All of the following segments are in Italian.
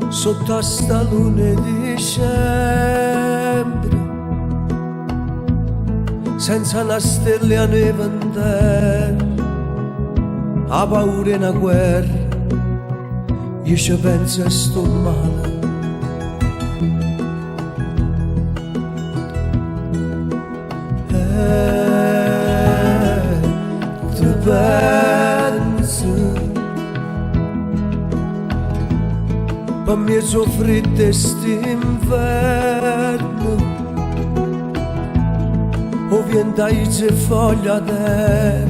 sotto a sta luna di dicembre, senza una stella né vent'anni, a paura e una guerra, io ci penso e sto male. Ti penso, per me soffrite st'inverno, o viendai se foglia terra,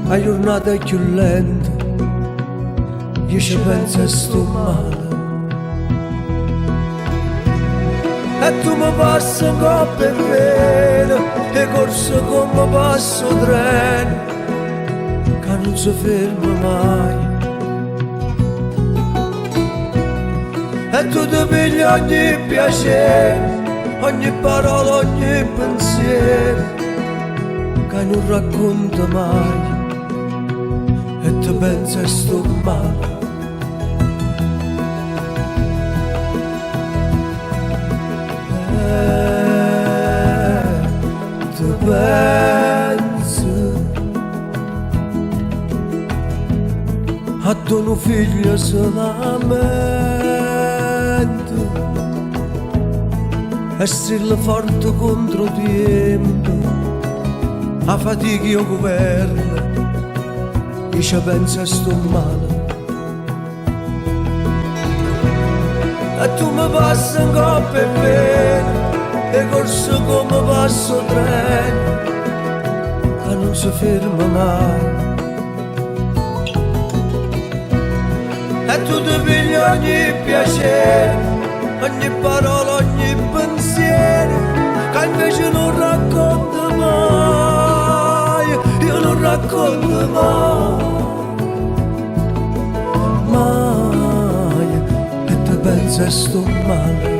a giornata più lenta, io ci penso e sto male. E tu mi passi un coppa e vena, e corso come passo treno, che non si ferma mai. E tu ti pigli ogni piacere, ogni parola, ogni pensiero, che non racconta mai, e ti penso e sto male. Ti penso, a tuo figlio solamente, e strilla forte contro tempo, a fatica io governo, io ci penso e sto male. E tu mi passi un coppa e vena, e corso come passo treno, che non si ferma mai. E tu ti pigli ogni piacere, ogni parola, ogni pensiero, che invece non racconta mai, io non racconto mai, e ti penso e sto male.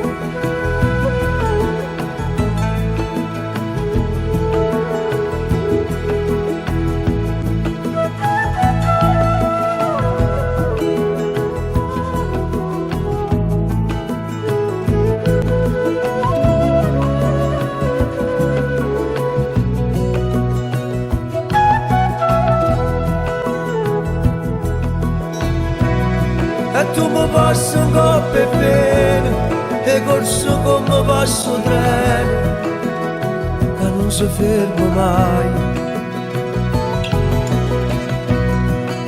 E tu mi passi un coppa e vena, e corso come passo treno, che non si ferma mai.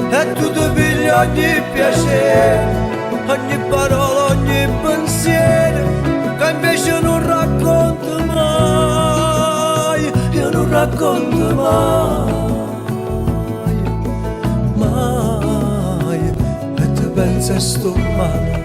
E tu ti pigli ogni piacere, ogni parola, ogni pensiero, che invece non racconto mai, io non racconto mai, mai, e ti penso e sto male.